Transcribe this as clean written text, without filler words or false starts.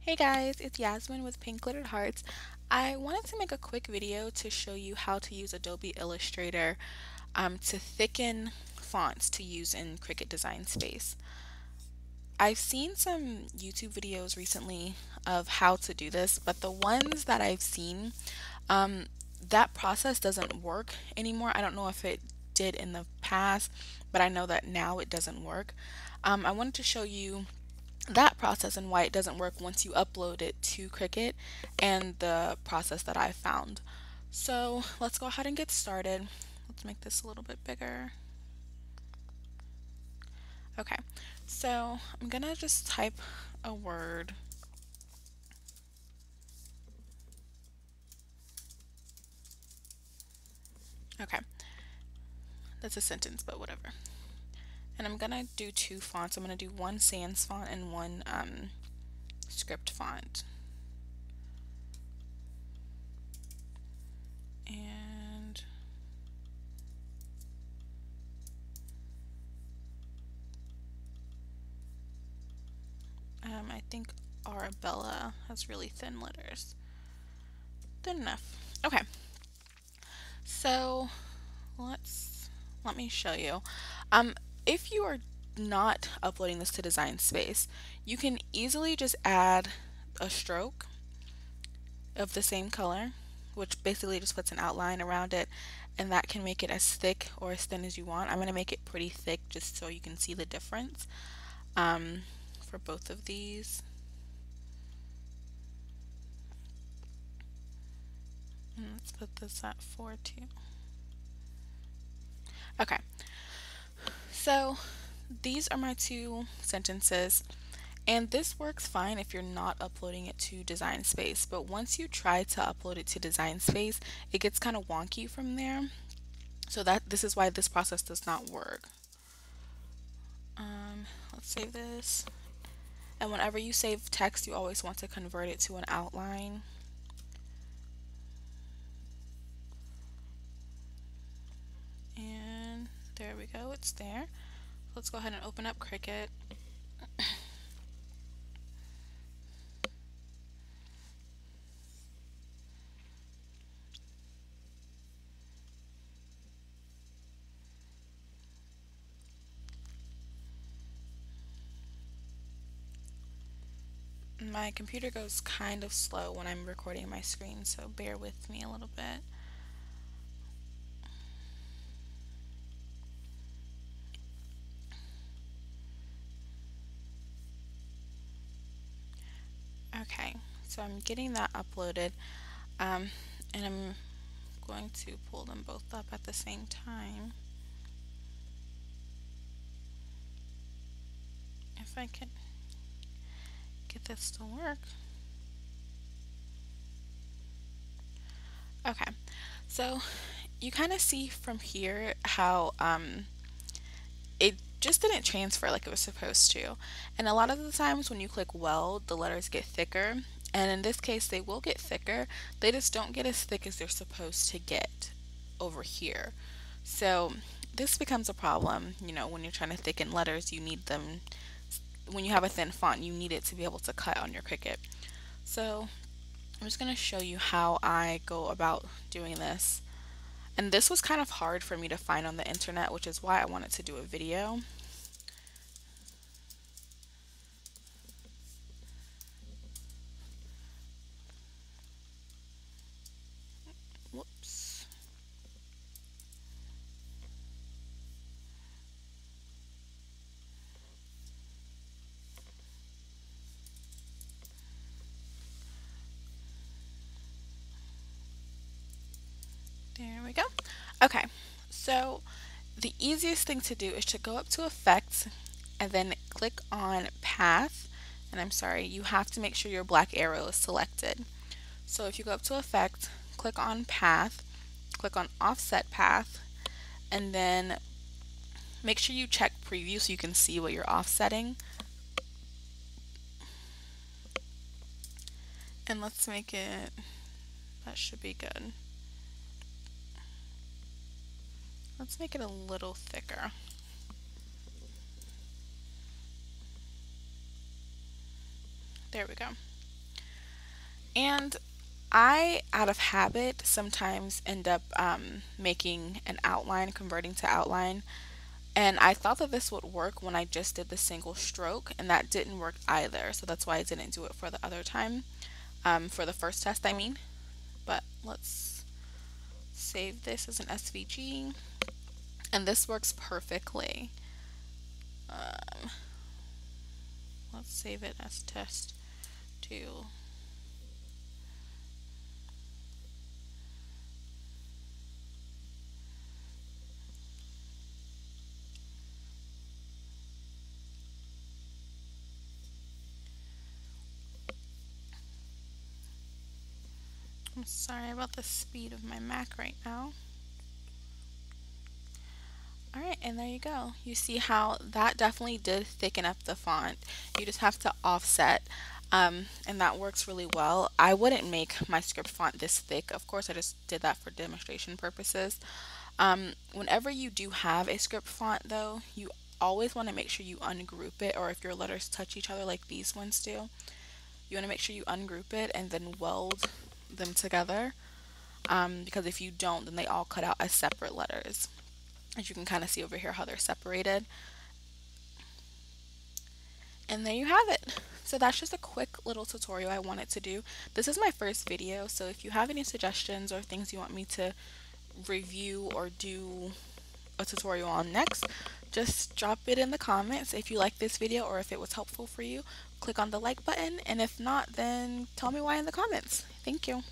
Hey guys, it's Yasmin with Pink Glittered Hearts. I wanted to make a quick video to show you how to use Adobe Illustrator to thicken fonts to use in Cricut Design Space. I've seen some YouTube videos recently of how to do this, but the ones that I've seen, um, that process doesn't work anymore. I don't know if it did in the past, but I know that now it doesn't work. I wanted to show you that process and why it doesn't work once you upload it to Cricut and the process that I found. So let's go ahead and get started. Let's make this a little bit bigger. Okay, so I'm gonna just type a word. Okay, that's a sentence, but whatever. And I'm gonna do two fonts. I'm gonna do one sans font and one script font. And I think Arabella has really thin letters. Thin enough. Okay, so let me show you. If you are not uploading this to Design Space, you can easily just add a stroke of the same color, which basically just puts an outline around it, and that can make it as thick or as thin as you want. I'm going to make it pretty thick just so you can see the difference for both of these. And let's put this at 4 too. Okay, so these are my two sentences. And this works fine if you're not uploading it to Design Space, but once you try to upload it to Design Space, it gets kind of wonky from there. So this is why this process does not work. Let's save this. And whenever you save text, you always want to convert it to an outline. And there we go, it's there. Let's go ahead and open up Cricut. My computer goes kind of slow when I'm recording my screen, so bear with me a little bit. Okay, so I'm getting that uploaded, and I'm going to pull them both up at the same time. If I can get this to work. Okay, so you kind of see from here how it just didn't transfer like it was supposed to. And a lot of the times when you click weld, the letters get thicker. And in this case, they will get thicker. They just don't get as thick as they're supposed to get over here. So this becomes a problem. You know, when you're trying to thicken letters, you need them, when you have a thin font, you need it to be able to cut on your Cricut. So I'm just going to show you how I go about doing this. And this was kind of hard for me to find on the internet, which is why I wanted to do a video. Whoops. There we go. Okay, so the easiest thing to do is to go up to Effects and then click on Path. And I'm sorry, you have to make sure your black arrow is selected. So if you go up to Effect, click on Path, click on Offset Path, and then make sure you check Preview so you can see what you're offsetting. And let's make it, that should be good. Let's make it a little thicker. There we go. And I, out of habit, sometimes end up making an outline, converting to outline. And I thought that this would work when I just did the single stroke, and that didn't work either. So that's why I didn't do it for the other time, for the first test, I mean. But let's save this as an SVG, and this works perfectly. Um, let's save it as test 2. I'm sorry about the speed of my Mac right now. Alright, and there you go. You see how that definitely did thicken up the font. You just have to offset, and that works really well. I wouldn't make my script font this thick. Of course, I just did that for demonstration purposes. Whenever you do have a script font, though, you always want to make sure you ungroup it, or if your letters touch each other like these ones do, you want to make sure you ungroup it and then weld them together, because if you don't, then they all cut out as separate letters. As you can kind of see over here how they're separated. And there you have it. So that's just a quick little tutorial I wanted to do. This is my first video, so if you have any suggestions or things you want me to review or do a tutorial on next, just drop it in the comments. If you like this video or if it was helpful for you, click on the like button, and if not, then tell me why in the comments. Thank you.